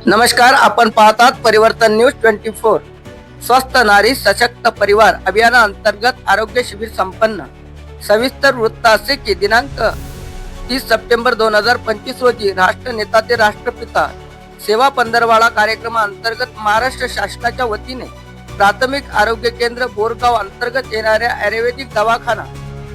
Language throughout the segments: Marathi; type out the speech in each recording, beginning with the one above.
नमस्कार, आपण पाहतात परिवर्तन न्यूज 24। स्वस्थ नारी सशक्त परिवार अभियानाअंतर्गत आरोग्य शिबिर संपन्न। सविस्तर वृत्त असे की दिनांक 30 सप्टेंबर 2025 रोजी राष्ट्रनेता ते राष्ट्रपिता सेवा पंधरवाडा कार्यक्रमाअंतर्गत महाराष्ट्र शासनाच्या वतीने प्राथमिक आरोग्य केंद्र बोरगाव अंतर्गत येणाऱ्या आयुर्वेदिक दवाखाना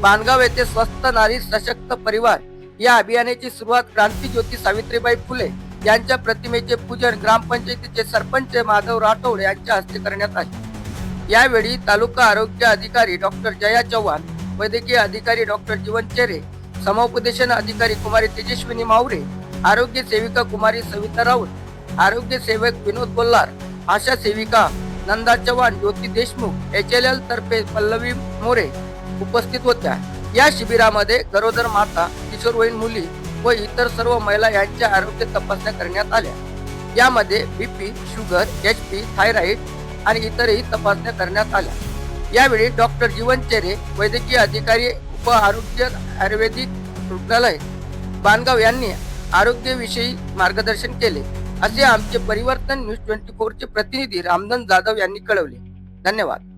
बांधगाव येथे स्वस्थ नारी सशक्त परिवार या अभियानाची सुरुवात क्रांतिज्योती सावित्रीबाई फुले यांच्या प्रतिमेचे पूजन ग्रामपंचायतीचे सरपंच माधव राठोड यांच्या हस्ते करण्यात आले। यावेळी तालुका आरोग्य अधिकारी डॉक्टर जया चव्हाण, वैद्यकीय अधिकारी डॉक्टर जीवन चेरे, समुपदेशन अधिकारी कुमारी तेजस्विनी मावरे, आरोग्य सेविका कुमारी सविता राऊत, आरोग्य सेवक विनोद बोल्लार, आशा सेविका नंदा चव्हाण, ज्योती देशमुख, HLL तर्फे पल्लवी मोरे उपस्थित होत्या। या शिबिरामध्ये गरोदर माता, किशोरवयीन मुली व इतर सर्व महिला यांच्या आरोग्य तपासण्या करण्यात आल्या। यामध्ये बीपी, शुगर, HP, थायरॉइड आणि इतरही तपासण्या करण्यात आल्या। यावेळी डॉक्टर जीवन चेरे, वैद्यकीय अधिकारी, उप आरोग्य आयुर्वेदिक रुग्णालय बांधगाव यांनी आरोग्याविषयी मार्गदर्शन केले, असे आमचे परिवर्तन न्यूज 24 चे प्रतिनिधी रामधन जाधव यांनी कळवले। धन्यवाद।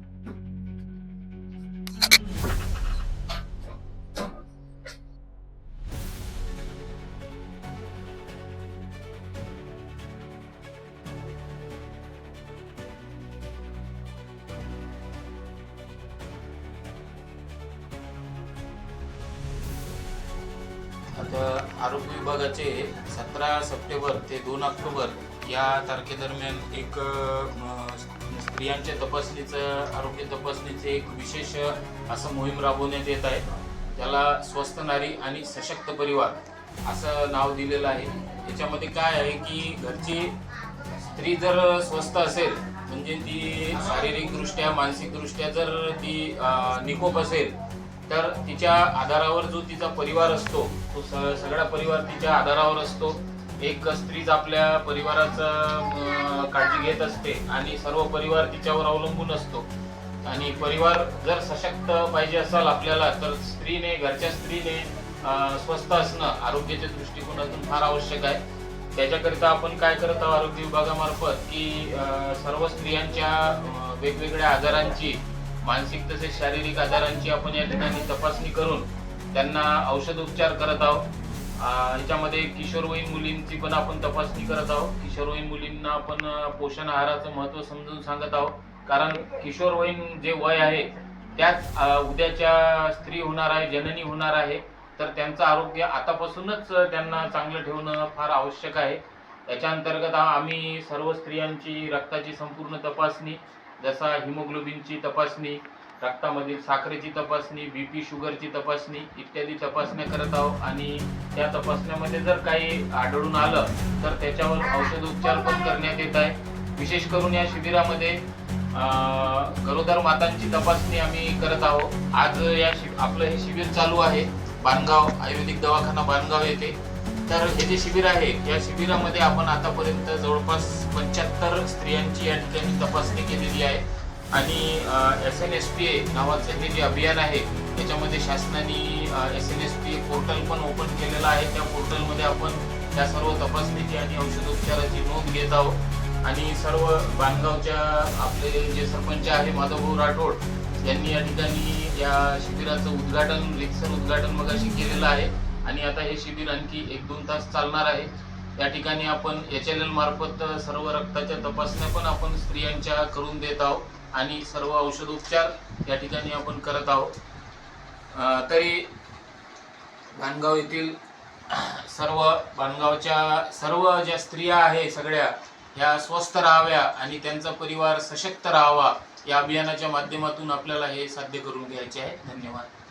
आता आरोग्य विभागाचे 17 सप्टेंबर ते 2 ऑक्टोबर या तारखेदरम्यान एक स्त्रियांच्या तपासणीचं आरोग्य तपासणीचे एक विशेष असं मोहीम राबवण्यात येत आहे। त्याला स्वस्थ नारी आणि सशक्त परिवार असं नाव दिलेलं आहे। याच्यामध्ये काय आहे की घरची स्त्री जर स्वस्थ असेल म्हणजे ती शारीरिकदृष्ट्या मानसिकदृष्ट्या जर ती निकोप असेल तर तिच्या आधारावर जो तिचा परिवार असतो तो सगळा परिवार तिच्या आधारावर असतो। एक स्त्रीच आपल्या परिवाराचं काळजी घेत असते आणि सर्व परिवार तिच्यावर अवलंबून असतो। आणि परिवार जर सशक्त पाहिजे असेल आपल्याला तर स्त्रीने, घरच्या स्त्रीने स्वस्थ असणं आरोग्याच्या दृष्टिकोनातून फार आवश्यक आहे। त्याच्याकरिता आपण काय करत आहोत आरोग्य विभागामार्फत की सर्व स्त्रियांच्या वेगवेगळ्या आजारांची, मानसिक तसेच शारीरिक आजारांची आपण या ठिकाणी तपासणी करून त्यांना औषध उपचार करत आहोत। याच्यामध्ये किशोरवयीन मुलींची पण आपण तपासणी करत आहोत। किशोरवयीन मुलींना आपण पोषण आहाराचं महत्त्व समजून सांगत आहोत, कारण किशोरवयीन जे वय आहे त्याच उद्याच्या स्त्री होणार आहे, जननी होणार आहे, तर त्यांचं आरोग्य आतापासूनच त्यांना चांगलं ठेवणं फार आवश्यक आहे। याच्या अंतर्गत आम्ही सर्व स्त्रियांची रक्ताची संपूर्ण तपासणी, जसा हिमोग्लोबिनची तपासणी, रक्तामधील साखरेची तपासणी, बीपी, शुगरची तपासणी इत्यादी तपासण्या करत आहोत। आणि त्या तपासण्यामध्ये जर काही आढळून आलं तर त्याच्यावर औषधोपचार पण करण्यात येत आहे। विशेष करून या शिबिरामध्ये गरोदर मातांची तपासणी आम्ही करत आहोत। आज आपलं हे शिबिर चालू आहे बांधगाव आयुर्वेदिक दवाखाना बांधगाव येथे। तर हे जे शिबिर आहे या शिबिरामध्ये आपण आतापर्यंत जवळपास 75 स्त्रियांची या ठिकाणी तपासणी केलेली आहे। आणि SNSPA नावाचं हे जे अभियान आहे त्याच्यामध्ये शासनाने SNSPA पोर्टल पण ओपन केलेलं आहे। त्या पोर्टलमध्ये आपण त्या सर्व तपासणीची आणि औषधोपचाराची नोंद घेत आहोत। आणि सर्व बांधगावच्या आपले जे सरपंच आहे माधवभाऊ राठोड यांनी या ठिकाणी या शिबिराचं उद्घाटन, रितसर उद्घाटन मगाशी केलेलं आहे। आणि आता हे शिबिर आणखी 1-2 तास चालणार आहे। या ठिकाणी आपण HLL मार्फत सर्व रक्ताच्या तपासण्या पण आपण स्त्रियांच्या करून देत आहोत आणि सर्व औषधोपचार या ठिकाणी आपण करत आहोत। तरी बांधगाव येथील बांधगावच्या सर्व ज्या स्त्रिया आहे सगळ्या ह्या स्वस्थ राहाव्या आणि त्यांचा परिवार सशक्त राहावा या अभियानाच्या माध्यमातून आपल्याला हे साध्य करून घ्यायचे आहे। धन्यवाद।